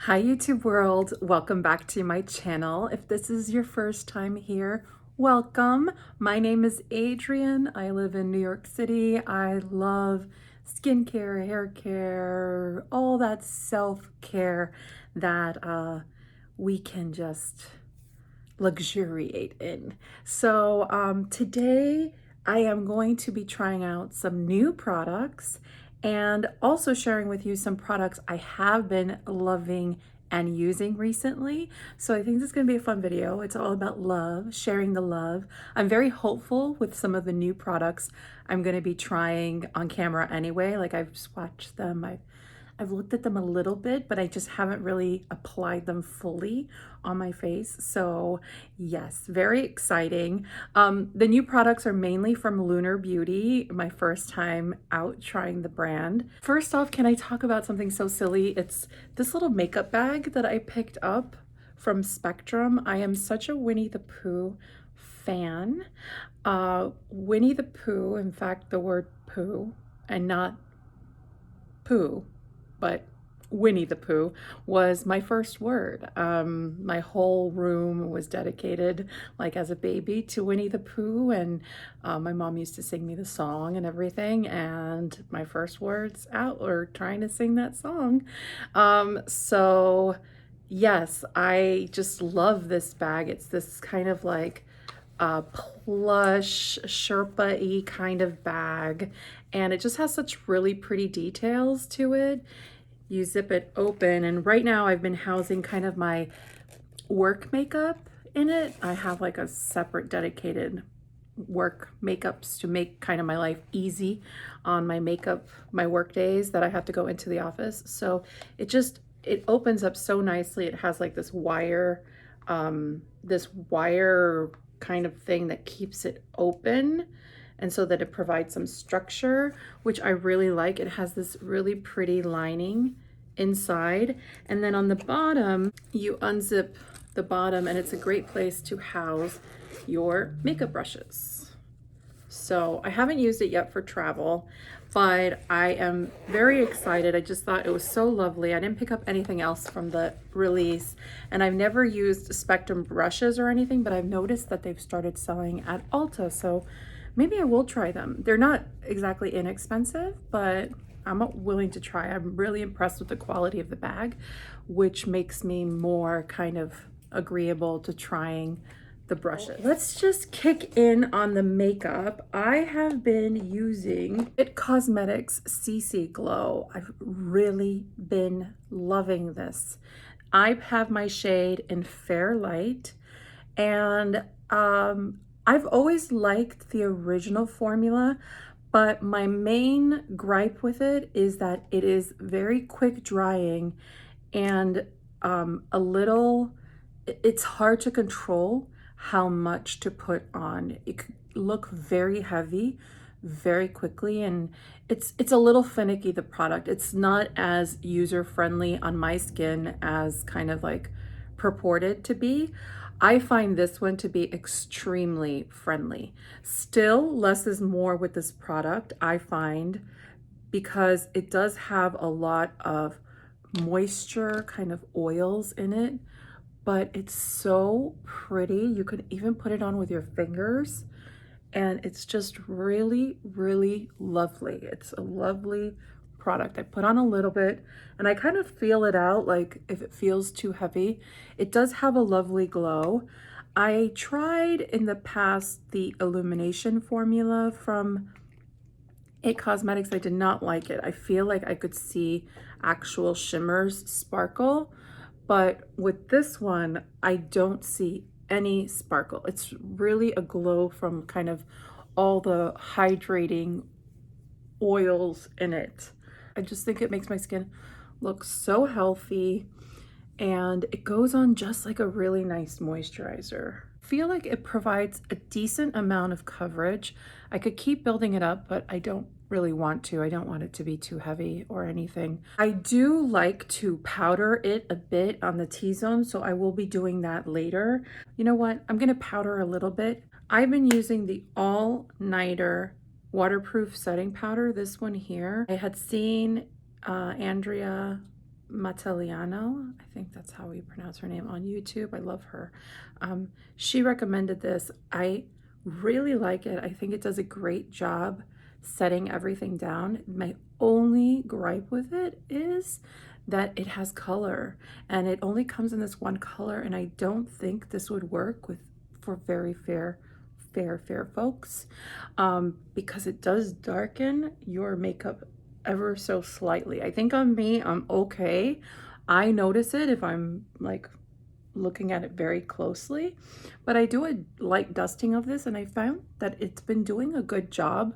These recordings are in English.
Hi YouTube world, welcome back to my channel. If this is your first time here, welcome. My name is Adrienne. I live in New York City. I love skincare, hair care, all that self-care that we can just luxuriate in. So today I am going to be trying out some new products and also sharing with you some products I have been loving and using recently. So I think this is going to be a fun video. It's all about love, sharing the love. I'm very hopeful with some of the new products I'm going to be trying on camera anyway. Like I've swatched them, I've looked at them a little bit, but I just haven't really applied them fully on my face. So yes, very exciting. The new products are mainly from Lunar Beauty, my first time out trying the brand. First off, can I talk about something so silly? It's this little makeup bag that I picked up from Spectrum. I am such a Winnie the Pooh fan. Winnie the Pooh, in fact, the word Pooh and not Pooh, but Winnie the Pooh was my first word. My whole room was dedicated, like as a baby, to Winnie the Pooh, and my mom used to sing me the song and everything, and my first words out were trying to sing that song. So yes, I just love this bag. It's this kind of like plush Sherpa-y kind of bag, and it just has such really pretty details to it. You zip it open, and right now I've been housing kind of my work makeup in it. I have like a separate dedicated work makeups to make kind of my life easy on my work days that I have to go into the office. So it opens up so nicely. It has like this wire kind of thing that keeps it open, and so that it provides some structure, which I really like. It has this really pretty lining inside, and then on the bottom you unzip the bottom, and it's a great place to house your makeup brushes. So I haven't used it yet for travel, but I am very excited. I just thought it was so lovely. I didn't pick up anything else from the release, and I've never used Spectrum brushes or anything, but I've noticed that they've started selling at Ulta, so maybe I will try them. They're not exactly inexpensive, but I'm willing to try. I'm really impressed with the quality of the bag, which makes me more kind of agreeable to trying the brushes. Let's just kick in on the makeup. I have been using It Cosmetics CC Glow. I've really been loving this. I have my shade in Fair Light, and I've always liked the original formula, but my main gripe with it is that it is very quick drying and it's hard to control how much to put on. It could look very heavy very quickly, and it's a little finicky, the product. It's not as user-friendly on my skin as kind of like purported to be. I find this one to be extremely friendly. Still, less is more with this product, I find, because it does have a lot of moisture, kind of oils in it, but it's so pretty. You can even put it on with your fingers, and it's just really, really lovely. It's a lovely product. I put on a little bit, and I kind of feel it out, like if it feels too heavy. It does have a lovely glow. I tried in the past the illumination formula from It Cosmetics. I did not like it. I feel like I could see actual shimmers sparkle, but with this one, I don't see any sparkle. It's really a glow from kind of all the hydrating oils in it. I just think it makes my skin look so healthy, and it goes on just like a really nice moisturizer. I feel like it provides a decent amount of coverage. I could keep building it up, but I don't really want to. I don't want it to be too heavy or anything. I do like to powder it a bit on the T-zone, so I will be doing that later. You know what? I'm gonna powder a little bit. I've been using the All Nighter waterproof setting powder, this one here. I had seen Andrea Mataliano, I think that's how we pronounce her name on YouTube. I love her. She recommended this. I really like it. I think it does a great job setting everything down. My only gripe with it is that it has color, and it only comes in this one color, and I don't think this would work with for very fair folks, because it does darken your makeup ever so slightly. I think on me, I'm okay. I notice it if I'm like looking at it very closely, but I do a light dusting of this, and I found that it's been doing a good job,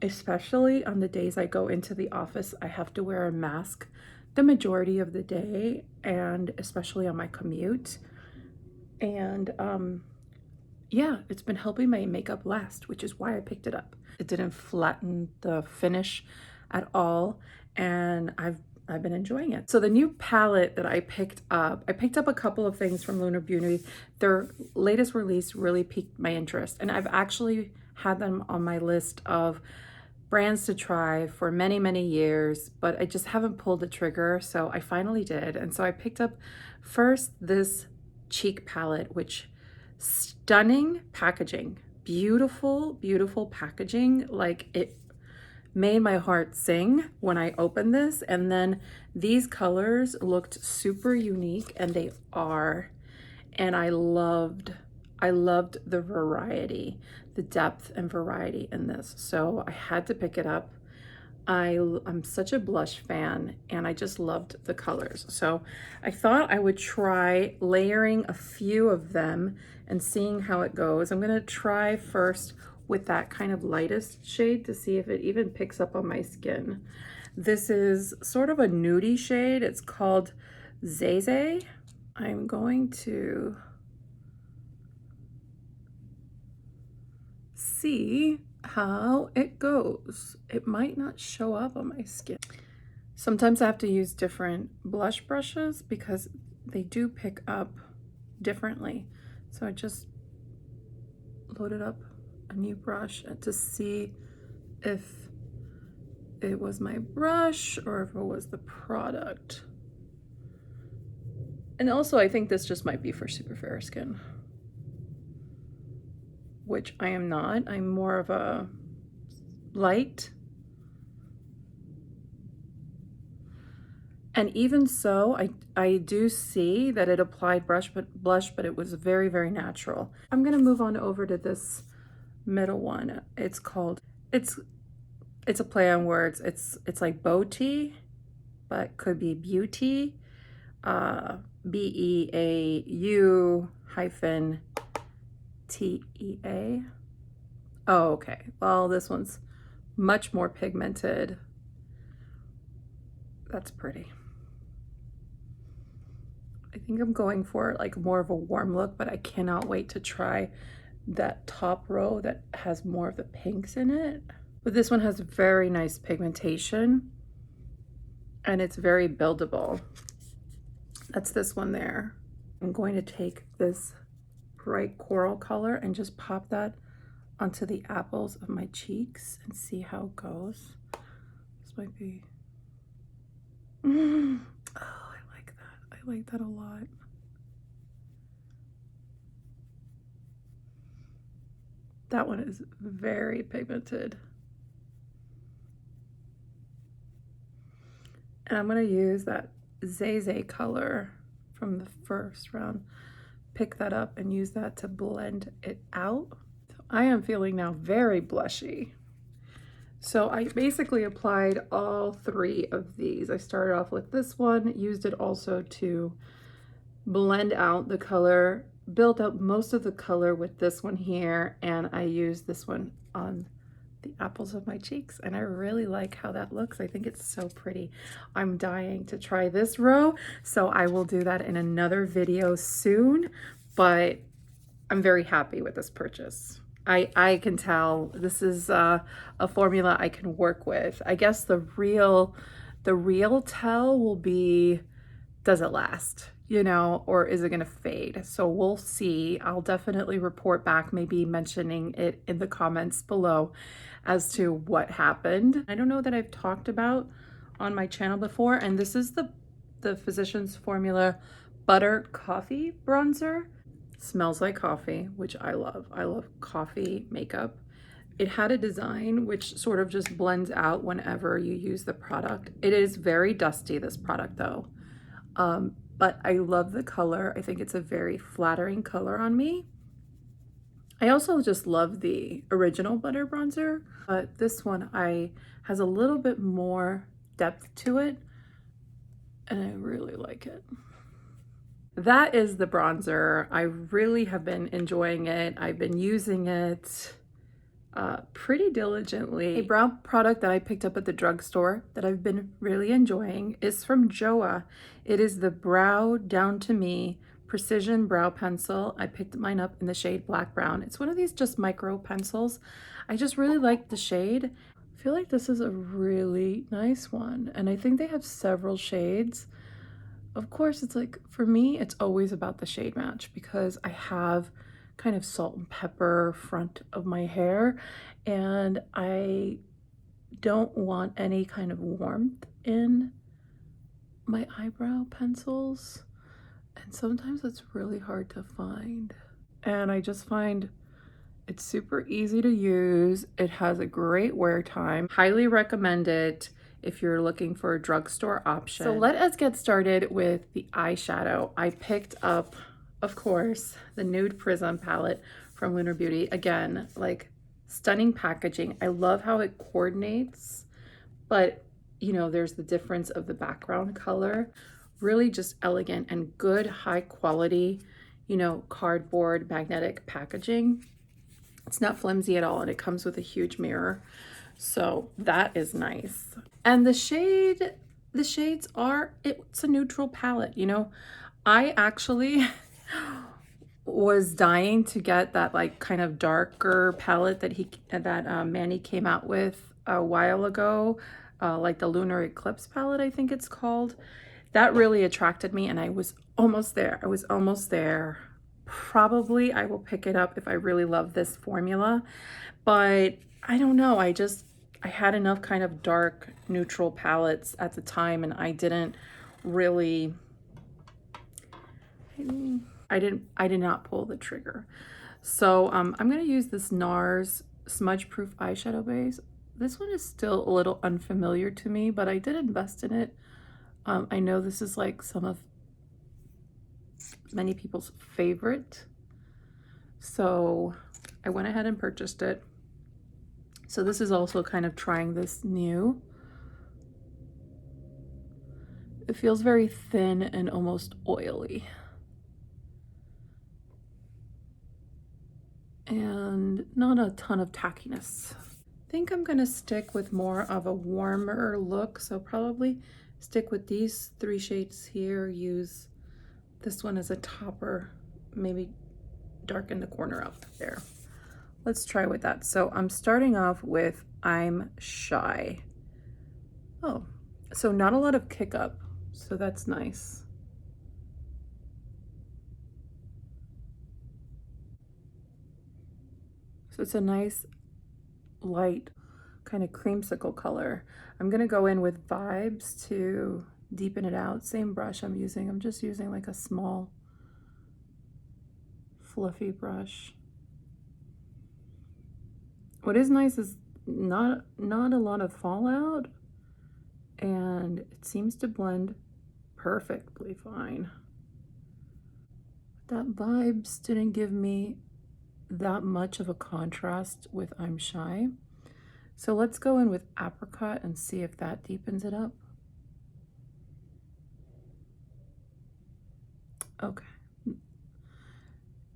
especially on the days I go into the office. I have to wear a mask the majority of the day, and especially on my commute. And yeah, it's been helping my makeup last, which is why I picked it up. It didn't flatten the finish at all, and I've been enjoying it. So the new palette that I picked up a couple of things from Lunar Beauty. Their latest release really piqued my interest, and I've actually had them on my list of brands to try for many, many years, but I just haven't pulled the trigger, so I finally did. And so I picked up first this cheek palette, which stunning packaging, beautiful, beautiful packaging. Like, it made my heart sing when I opened this. And then these colors looked super unique, and they are, and I loved the variety, the depth and variety in this. So I had to pick it up. I'm such a blush fan, and I just loved the colors. So I thought I would try layering a few of them and seeing how it goes. I'm gonna try first with that kind of lightest shade to see if it even picks up on my skin. This is sort of a nudie shade. It's called Zeze. I'm going to see how it goes. It might not show up on my skin. Sometimes I have to use different blush brushes because they do pick up differently. So I just loaded up a new brush to see if it was my brush or if it was the product. And also, I think this just might be for super fair skin, which I am not. I'm more of a light. And even so, I do see that it applied blush, but it was very, very natural. I'm gonna move on over to this middle one. It's called, it's a play on words. It's like bow tea, but could be beauty. BEAU-TEA. Oh, okay. Well, this one's much more pigmented. That's pretty. I think I'm going for like more of a warm look, but I cannot wait to try that top row that has more of the pinks in it. But this one has very nice pigmentation, and it's very buildable. That's this one there. I'm going to take this bright coral color and just pop that onto the apples of my cheeks and see how it goes. This might be... Oh, I like that. I like that a lot. That one is very pigmented. And I'm gonna use that Zeze color from the first round. Pick that up and use that to blend it out. So I am feeling now very blushy. So I basically applied all three of these. I started off with this one, used it also to blend out the color, built up most of the color with this one here, and I used this one on the apples of my cheeks, and I really like how that looks. I think it's so pretty. I'm dying to try this row, so I will do that in another video soon, but I'm very happy with this purchase. I can tell this is a formula I can work with. I guess the real tell will be, does it last? You know, or is it gonna fade? So we'll see. I'll definitely report back, maybe mentioning it in the comments below as to what happened. I don't know that I've talked about on my channel before, and this is the the Physicians Formula Butter Coffee Bronzer. Smells like coffee, which I love. I love coffee makeup. It had a design which sort of just blends out whenever you use the product. It is very dusty, this product though. But I love the color. I think it's a very flattering color on me. I also just love the original butter bronzer, but this one has a little bit more depth to it, and I really like it. That is the bronzer. I really have been enjoying it. I've been using it pretty diligently. A brow product that I picked up at the drugstore that I've been really enjoying is from Joah. It is the Brow Down to Me Precision Brow Pencil. I picked mine up in the shade Black Brown. It's one of these just micro pencils. I just really like the shade. I feel like this is a really nice one, and I think they have several shades. Of course, it's like, for me, it's always about the shade match because I have kind of salt and pepper front of my hair, and I don't want any kind of warmth in my eyebrow pencils, and sometimes it's really hard to find. And I just find it's super easy to use. It has a great wear time. Highly recommend it if you're looking for a drugstore option. So let us get started with the eyeshadow. I picked up, of course, the Nude Prism palette from Lunar Beauty. Again, like, stunning packaging. I love how it coordinates, but you know, there's the difference of the background color. Really just elegant and good, high quality, you know, cardboard magnetic packaging. It's not flimsy at all, and it comes with a huge mirror. So that is nice. And the shades are, it's a neutral palette, you know. I actually was dying to get that like kind of darker palette that Manny came out with a while ago, like the Lunar Eclipse palette, I think it's called. That really attracted me, and I was almost there. I was almost there. Probably I will pick it up if I really love this formula, but I don't know. I had enough kind of dark neutral palettes at the time, and I didn't really, I did not pull the trigger. So I'm going to use this Nars smudge proof eyeshadow base. This one is still a little unfamiliar to me, but I did invest in it. I know this is like some of many people's favorite, so I went ahead and purchased it. So this is also kind of trying this new. It feels very thin and almost oily, and not a ton of tackiness. I think I'm gonna stick with more of a warmer look, so probably stick with these three shades here, use this one as a topper, maybe darken the corner up there. Let's try with that. So I'm starting off with I'm Shy. Oh, so not a lot of kick up, so that's nice. So it's a nice light kind of creamsicle color. I'm gonna go in with Vibes to deepen it out. Same brush I'm using. I'm just using like a small fluffy brush. What is nice is not a lot of fallout, and it seems to blend perfectly fine. That Vibes didn't give me that much of a contrast with I'm Shy. So let's go in with Apricot and see if that deepens it up. Okay.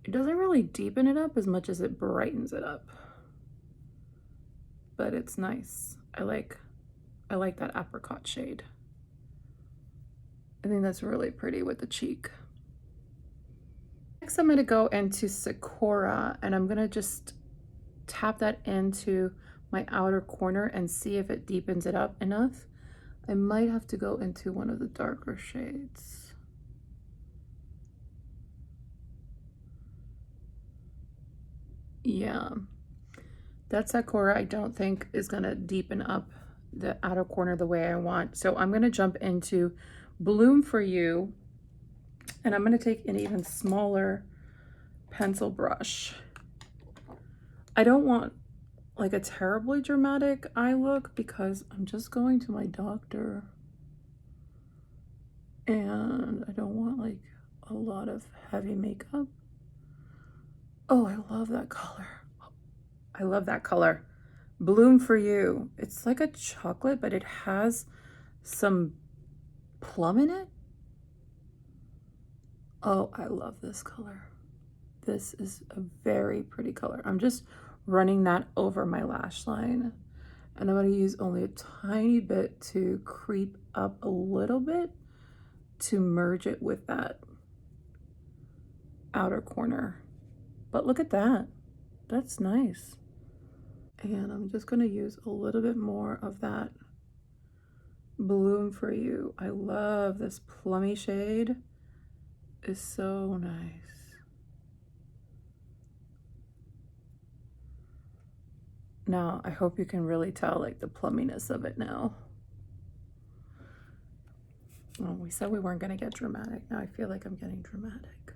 It doesn't really deepen it up as much as it brightens it up, but it's nice. I like that apricot shade. I think that's really pretty with the cheek. Next, I'm gonna go into Sakura, and I'm gonna just tap that into my outer corner and see if it deepens it up enough. I might have to go into one of the darker shades. Yeah, that Sakura I don't think is gonna deepen up the outer corner the way I want. So I'm gonna jump into Bloom for You. And I'm going to take an even smaller pencil brush. I don't want like a terribly dramatic eye look because I'm just going to my doctor. And I don't want like a lot of heavy makeup. Oh, I love that color. I love that color. Bloom for You. It's like a chocolate, but it has some plum in it. Oh, I love this color. This is a very pretty color. I'm just running that over my lash line. And I'm going to use only a tiny bit to creep up a little bit to merge it with that outer corner. But look at that. That's nice. And I'm just going to use a little bit more of that Bloom for You. I love this plummy shade. It's so nice. Now, I hope you can really tell like the plumminess of it now. Oh, we said we weren't going to get dramatic. Now I feel like I'm getting dramatic.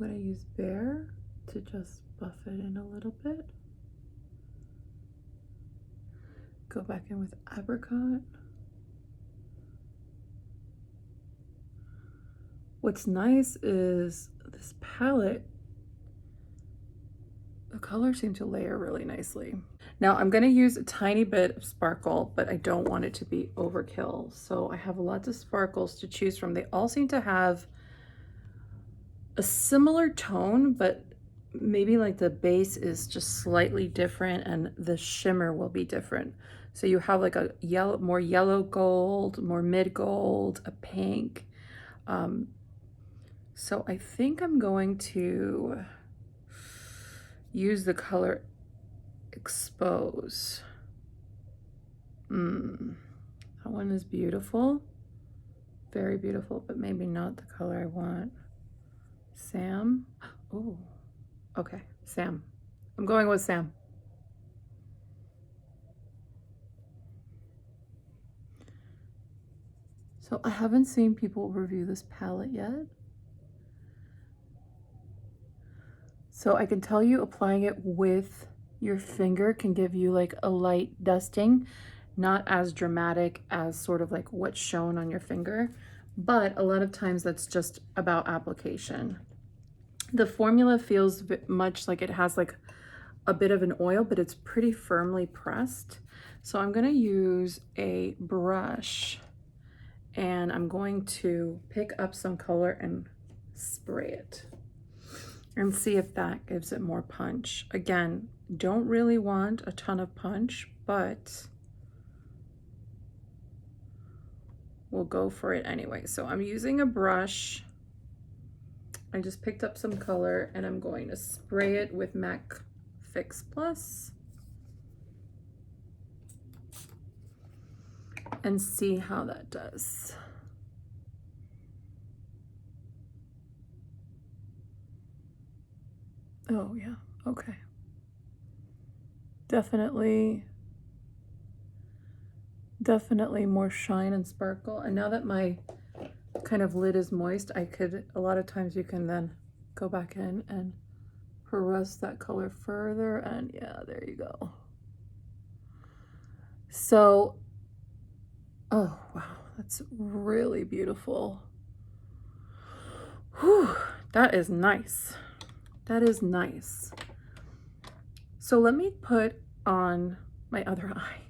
I'm going to use Bare to just buff it in a little bit. Go back in with Apricot. What's nice is this palette, the colors seem to layer really nicely. Now I'm going to use a tiny bit of sparkle, but I don't want it to be overkill. So I have lots of sparkles to choose from. They all seem to have a similar tone, but maybe like the base is just slightly different and the shimmer will be different. So you have like a yellow, more yellow gold, more mid gold, a pink. So I think I'm going to use the color Expose. That one is beautiful, very beautiful, but maybe not the color I want. Sam. Oh, okay, Sam. I'm going with Sam. So I haven't seen people review this palette yet. So I can tell you applying it with your finger can give you like a light dusting, not as dramatic as sort of like what's shown on your finger, but a lot of times that's just about application. The formula feels much like it has like a bit of an oil, but it's pretty firmly pressed. So I'm going to use a brush and I'm going to pick up some color and spray it and see if that gives it more punch. Again, don't really want a ton of punch, but we'll go for it anyway. So I'm using a brush. I just picked up some color and I'm going to spray it with MAC Fix Plus and see how that does. Oh yeah, okay. Definitely more shine and sparkle. And now that my kind of lid is moist, I could, a lot of times you can then go back in and press that color further, and yeah, there you go. So, oh wow, that's really beautiful. Whew, that is nice. That is nice. So let me put on my other eye.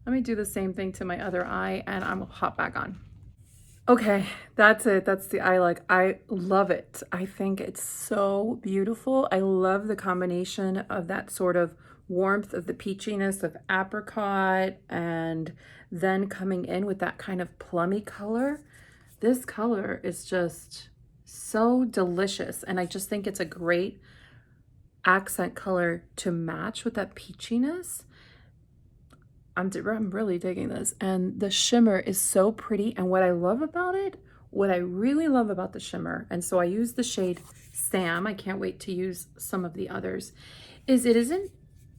Let me do the same thing to my other eye and I'm gonna hop back on. Okay, that's it. That's the eye look. I love it. I think it's so beautiful. I love the combination of that sort of warmth of the peachiness of apricot and then coming in with that kind of plummy color. This color is just so delicious and I just think it's a great accent color to match with that peachiness. I'm really digging this, and the shimmer is so pretty. And what I love about it, what I really love about the shimmer, and so I use the shade Sam, I can't wait to use some of the others, is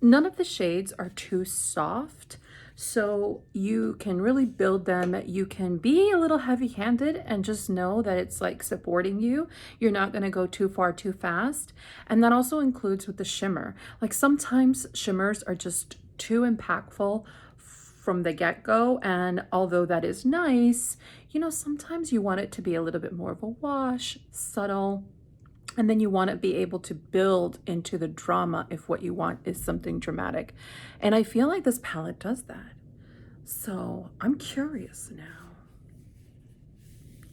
none of the shades are too soft. So you can really build them. You can be a little heavy-handed and just know that it's like supporting you. You're not going to go too far too fast. And that also includes with the shimmer. Like sometimes shimmers are just too impactful from the get-go, and although that is nice, you know, sometimes you want it to be a little bit more of a wash, subtle, and then you want to be able to build into the drama if what you want is something dramatic. And I feel like this palette does that. So I'm curious now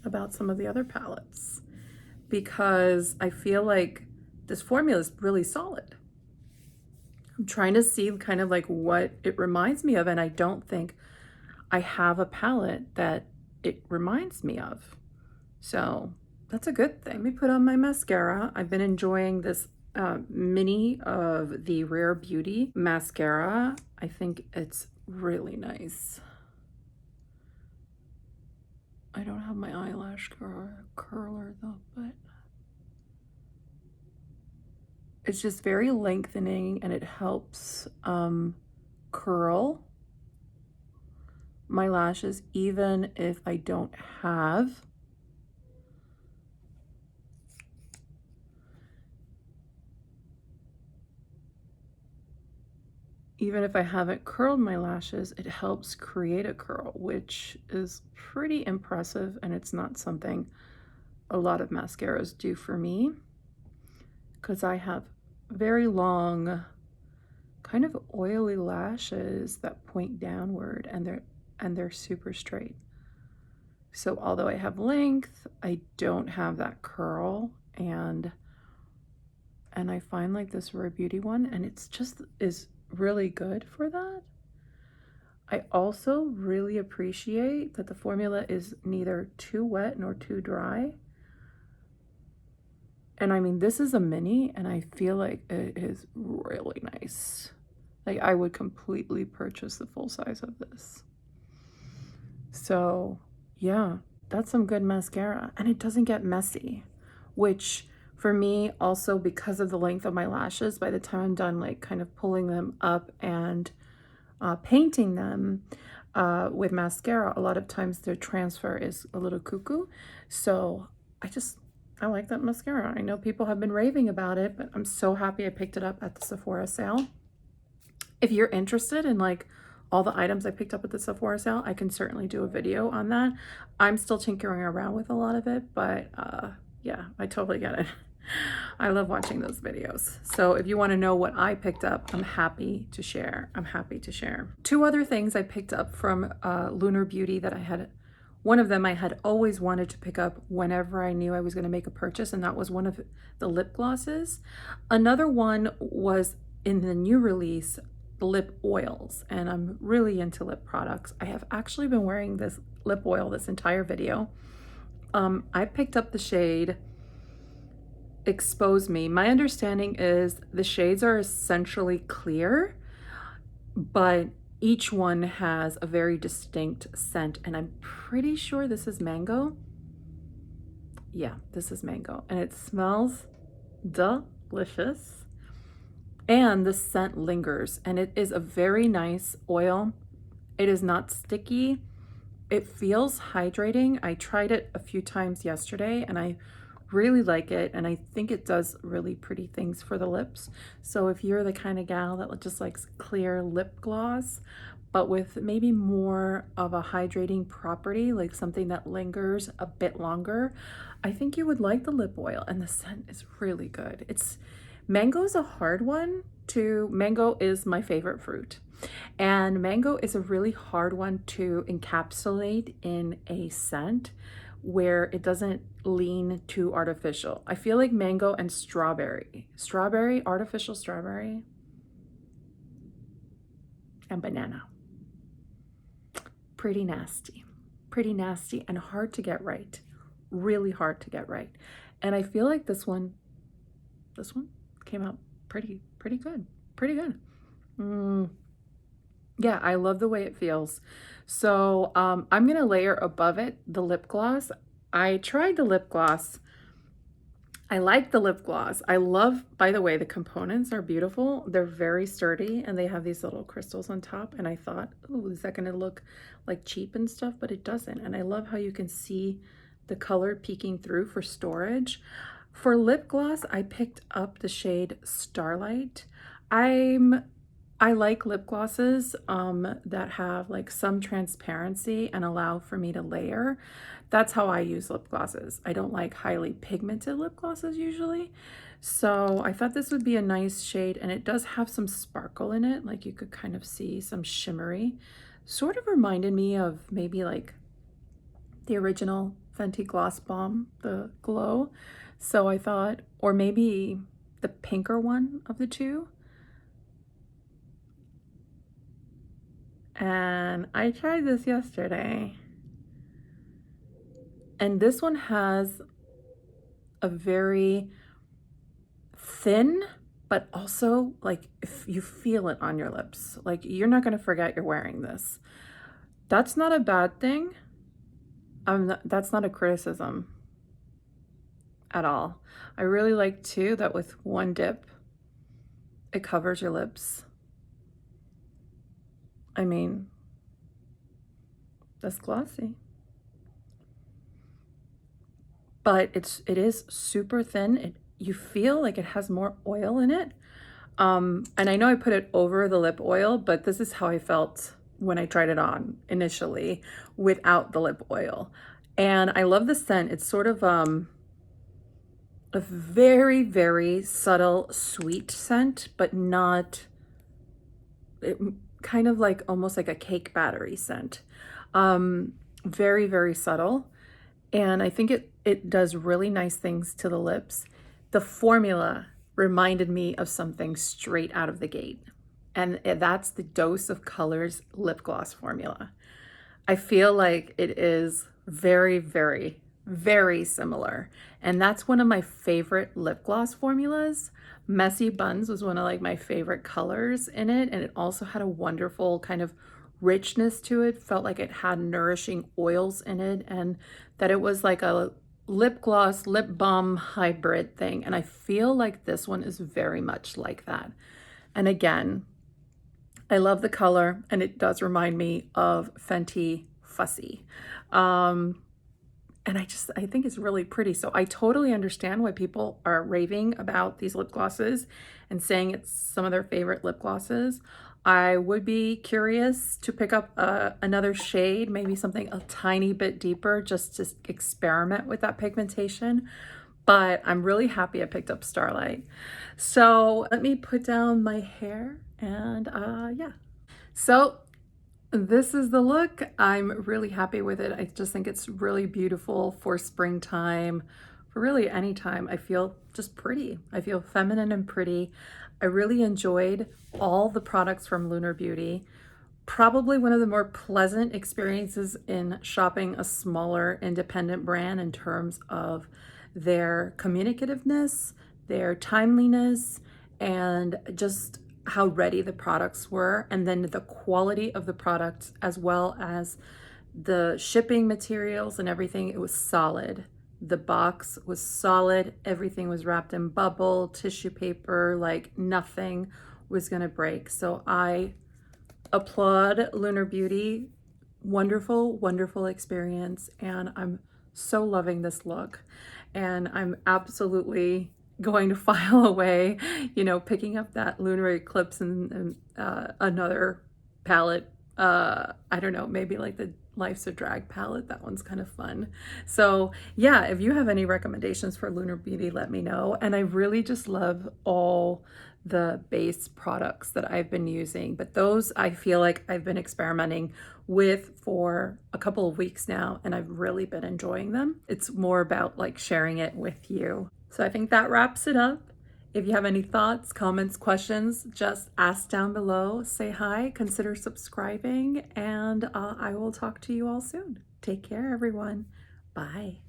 about some of the other palettes because I feel like this formula is really solid. I'm trying to see kind of like what it reminds me of, and I don't think I have a palette that it reminds me of. So that's a good thing. Let me put on my mascara. I've been enjoying this mini of the Rare Beauty mascara. I think it's really nice. I don't have my eyelash curler though, but it's just very lengthening and it helps curl my lashes even if I don't have even if I haven't curled my lashes, it helps create a curl, which is pretty impressive, and it's not something a lot of mascaras do for me because I have very long, kind of oily lashes that point downward, and they're super straight. So although I have length, I don't have that curl, and I find like this Rare Beauty one, and it's just is really good for that. I also really appreciate that the formula is neither too wet nor too dry. And I mean, this is a mini, and I feel like it is really nice. Like I would completely purchase the full size of this. So yeah, that's some good mascara, and it doesn't get messy, which for me also, because of the length of my lashes, by the time I'm done like kind of pulling them up and painting them with mascara, a lot of times their transfer is a little cuckoo. So I like that mascara. I know people have been raving about it, but I'm so happy I picked it up at the Sephora sale. If you're interested in like all the items I picked up at the Sephora sale, I can certainly do a video on that. I'm still tinkering around with a lot of it, but yeah, I totally get it. I love watching those videos. So if you want to know what I picked up, I'm happy to share. I'm happy to share. Two other things I picked up from Lunar Beauty that I had. One of them I had always wanted to pick up whenever I knew I was going to make a purchase, and that was one of the lip glosses. Another one was in the new release, lip oils, and I'm really into lip products. I have actually been wearing this lip oil this entire video. I picked up the shade Expose Me. My understanding is the shades are essentially clear, but each one has a very distinct scent, and I'm pretty sure this is mango. Yeah, this is mango, and it smells delicious, and the scent lingers, and it is a very nice oil. It is not sticky. It feels hydrating. I tried it a few times yesterday, and I really like it, and I think it does really pretty things for the lips. So if you're the kind of gal that just likes clear lip gloss but with maybe more of a hydrating property, like something that lingers a bit longer, I think you would like the lip oil, and the scent is really good. Mango is a hard one to, mango is my favorite fruit, and mango is a really hard one to encapsulate in a scent where it doesn't lean too artificial. I feel like mango and strawberry, artificial strawberry, and banana. Pretty nasty and hard to get right. Really hard to get right. And I feel like this one came out pretty good. Yeah, I love the way it feels. So I'm gonna layer above it the lip gloss. I tried the lip gloss I like the lip gloss. I love, by the way, the components are beautiful. They're very sturdy and they have these little crystals on top. And I thought, oh, is that going to look like cheap and stuff? But it doesn't. And I love how you can see the color peeking through for storage. For lip gloss, I picked up the shade Starlight. I like lip glosses that have like some transparency and allow for me to layer. That's how I use lip glosses. I don't like highly pigmented lip glosses usually. So I thought this would be a nice shade, and it does have some sparkle in it. Like you could kind of see some shimmery. Sort of reminded me of maybe like the original Fenty Gloss Bomb, the Glow. So I thought, or maybe the pinker one of the two. And I tried this yesterday. And this one has a very thin, but also like if you feel it on your lips, like you're not going to forget you're wearing this. That's not a bad thing. That's not a criticism at all. I really like too that with one dip, it covers your lips. I mean, that's glossy. But it is super thin. You feel like it has more oil in it. And I know I put it over the lip oil, but this is how I felt when I tried it on initially without the lip oil. And I love the scent. It's sort of a very, very subtle, sweet scent, but not, kind of like almost like a cake battery scent. Very, very subtle. And I think it does really nice things to the lips. The formula reminded me of something straight out of the gate. And that's the Dose of Colors lip gloss formula. I feel like it is very, very, very similar. And that's one of my favorite lip gloss formulas. Messy Buns was one of like my favorite colors in it. And it also had a wonderful kind of richness to it. Felt like it had nourishing oils in it, and that it was like a lip gloss, lip balm hybrid thing. And I feel like this one is very much like that. And again, I love the color, and it does remind me of Fenty Fussy. And I think it's really pretty. So I totally understand why people are raving about these lip glosses and saying it's some of their favorite lip glosses. I would be curious to pick up another shade, maybe something a tiny bit deeper, just to experiment with that pigmentation. But I'm really happy I picked up Starlight. So let me put down my hair and yeah. So this is the look. I'm really happy with it. I just think it's really beautiful for springtime, for really any time. I feel just pretty. I feel feminine and pretty. I really enjoyed all the products from Lunar Beauty. Probably one of the more pleasant experiences in shopping a smaller independent brand in terms of their communicativeness, their timeliness, and just how ready the products were, and then the quality of the products as well as the shipping materials and everything. It was solid. The box was solid. Everything was wrapped in bubble, tissue paper, like nothing was gonna break. So I applaud Lunar Beauty. Wonderful, wonderful experience. And I'm so loving this look. And I'm absolutely going to file away, picking up that Lunar Eclipse and another palette. I don't know, maybe like the Life's a Drag palette. That one's kind of fun. So yeah, if you have any recommendations for Lunar Beauty, let me know. And I really just love all the base products that I've been using, but those I feel like I've been experimenting with for a couple of weeks now, and I've really been enjoying them. It's more about like sharing it with you. So I think that wraps it up. If you have any thoughts, comments, questions, just ask down below, say hi, consider subscribing, and I will talk to you all soon. Take care, everyone. Bye.